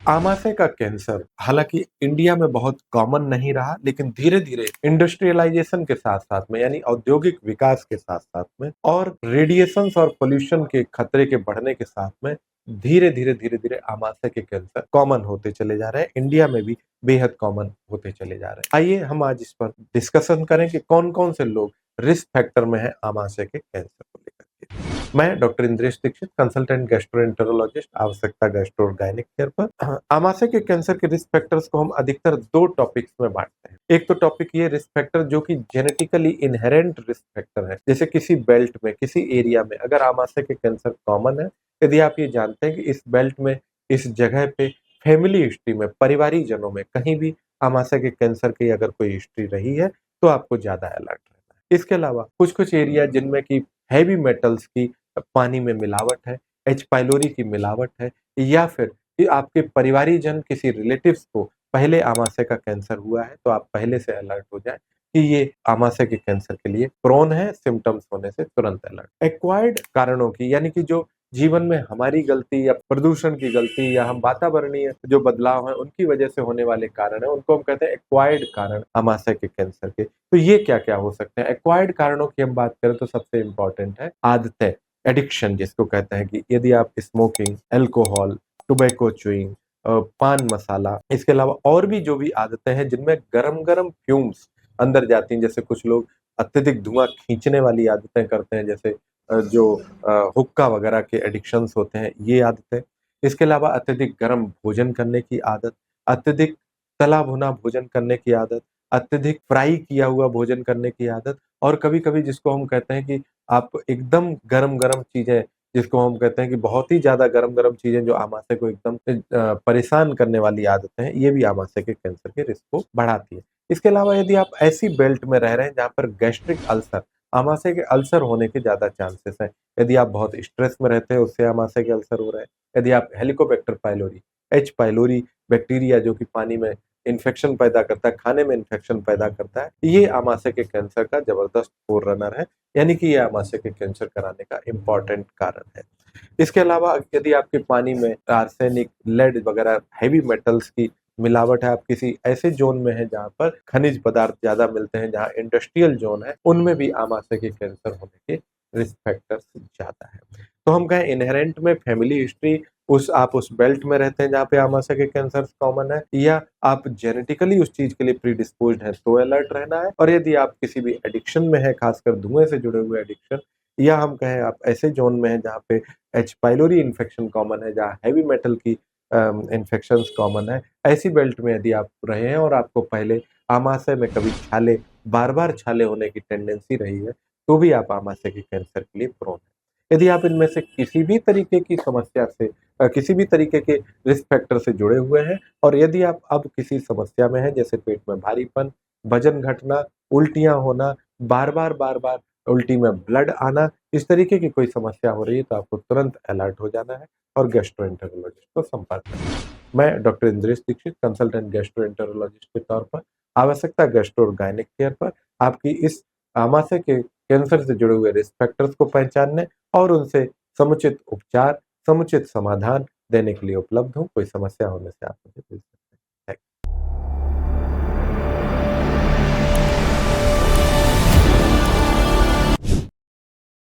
आमाशय का कैंसर हालांकि इंडिया में बहुत कॉमन नहीं रहा, लेकिन धीरे-धीरे इंडस्ट्रियलाइजेशन के साथ-साथ में यानी औद्योगिक विकास के साथ-साथ में और रेडिएशंस और पॉल्यूशन के खतरे के बढ़ने के साथ में धीरे-धीरे आमाशय के कैंसर कॉमन होते चले जा रहे हैं। इंडिया में भी बेहद कॉमन होते चले जा रहे हैं। आइए हम आज इस पर डिस्कशन करें कि कौन-कौन से लोग रिस्क फैक्टर में हैं आमाशय के कैंसर को लेकर के। मैं doctor Indresh Dikshit, consultant gastroenterologist, आवश्यकता गैस्ट्रो और गायनिक केयर पर। आमाशय के कैंसर के रिस्क फैक्टर्स को हम अधिकतर 2 टॉपिक्स में बाँटते हैं। एक तो टॉपिक ये रिस्क फैक्टर जो कि जेनेटिकली इन्हेरेंट रिस्क फैक्टर है। जैसे किसी बेल्ट में, किसी एरिया में अगर आमाशय के कैंसर कॉमन है, यदि आप ये जानते हैं कि इस बेल्ट में, इस जगह पे फैमिली हिस्ट्री में, परिवारीजनों में कहीं भी आमाशय के कैंसर की अगर कोई हिस्ट्री रही है, तो आपको ज़्यादा अलर्ट रहना है। इसके अलावा कुछ-कुछ एरिया जिनमें कि हेवी मेटल्स की पानी में मिलावट है, एच पाइलोरी की मिलावट है, या फिर कि आपके परिवारीजन किसी रिलेटिव्स को पहले आमाशय का कैंसर हुआ है, तो आप पहले से अलर्ट हो जाएँ कि ये आमाशय के कैंसर के लिए प्रोन है, सिम्पटम्स होने से तुरंत अलर्ट। एक्वायर्ड कारणों की यानी कि जो जीवन में हमारी गलती या प्रदूषण की गलती या हम वातावरणीय जो बदलाव हैं, उनकी वजह से होने वाले कारण हैं, उनको हम कहते हैं एक्वायर्ड कारण आमाशय के कैंसर के। तो ये क्या-क्या हो सकते हैं? एक्वायर्ड कारणों की हम बात करें तो सबसे इम्पोर्टेंट है आदतें, एडिक्शन जिसको कहते हैं कि यदि आप स्मोकिंग, अल्कोहल, टोबैको च्यूइंग, पान मसाला, इसके अलावा और भी जो भी आदतें हैं जिनमें गरम-गरम फ्यूम्स अंदर जाती हैं, जैसे कुछ लोग अत्यधिक धुआँ खींचने वाली आदतें करते हैं, जैसे हुक्का वगैरह के एडिक्शंस होते हैं, ये आदतें। इसके अलावा अत्यधिक गरम भोजन करने की आदत, अत्यधिक तला-भुना भोजन करने की आदत, अत्यधिक फ्राई किया हुआ भोजन करने की आदत, और कभी-कभी जिसको हम कहते हैं कि आप एकदम गरम-गरम चीज़ें, जिसको हम कहते हैं कि बहुत ही ज़्यादा गरम-गरम चीज़ें जो आमाशय को एकदम परेशान करने वाली आदतें हैं, ये भी आमाशय के कैंसर के रिस्क को बढ़ाती है। इसके अलावा यदि आप ऐसी बेल्ट में रह रहे हैं जहाँ पर गैस्ट्रिक अल्सर, आमाशय के अल्सर होने के ज़्यादा चांसेस हैं। यदि आप बहुत स्ट्रेस में रहते हैं, उससे आमाशय के अल्सर हो रहे हैं। यदि आप Helicobacter pylori, H pylori bacteria जो कि पानी में इन्फेक्शन पैदा करता है, खाने में इन्फेक्शन पैदा करता है, ये आमाशय के कैंसर का ज़बरदस्त फोररनर है, यानी कि ये आमाशय के कैंसर कराने का इम्पोर्टेंट कारण है। इसके अलावा यदि आपके पानी में आर्सेनिक, लेड वगैरह हेवी मेटल्स की मिलावट है, आप किसी ऐसे ज़ोन में हैं जहाँ पर खनिज पदार्थ ज़्यादा मिलते हैं, जहाँ इंडस्ट्रियल ज़ोन है, उनमें भी आमाशय के कैंसर होने के रिस्क फैक्टर्स ज़्यादा है। तो हम कहें इन्हेरेंट में फैमिली हिस्ट्री, आप उस बेल्ट में रहते हैं जहाँ पे आमाशय के कैंसर कॉमन है, या आप जेनेटिकली उस चीज़ के लिए प्रीडिस्पोज्ड हैं, तो अलर्ट रहना है। और यदि आप किसी भी एडिक्शन में हैं, खासकर धुएँ से जुड़े हुए एडिक्शन, या हम कहें आप ऐसे ज़ोन में हैं जहाँ पे एच पाइलोरी इन्फेक्शन कॉमन है, जहाँ हेवी मेटल की इन्फेक्शंस कॉमन है, ऐसी बेल्ट में यदि आप रहे हैं और आपको पहले आमाशय में कभी छाले, बार-बार छाले होने की टेंडेंसी रही है, तो भी आप आमाशय के कैंसर के लिए प्रोन हैं। यदि आप इनमें से किसी भी तरीके की समस्या से किसी भी तरीके के रिस्क फैक्टर से जुड़े हुए हैं, और यदि आप अब किसी समस्या में हैं, जैसे पेट में भारीपन, वजन घटना, उल्टियाँ होना, बार-बार उल्टी में ब्लड आना, इस तरीके की कोई समस्या हो रही है, तो आपको तुरंत अलर्ट हो जाना है और गैस्ट्रोएंटेरोलॉजिस्ट को संपर्क करना है। मैं doctor Indresh Dikshit, consultant gastroenterologist के तौर पर, आवश्यकता गैस्ट्रो और गायनिक केयर पर आपकी इस आमाशय के कैंसर से जुड़े हुए रिस्क फैक्टर्स को पहचानने और उनसे समुचित उपचार, समुचित समाधान देने के लिए उपलब्ध हूँ। कोई समस्या होने से आप मुझे पूछ सकते हैं।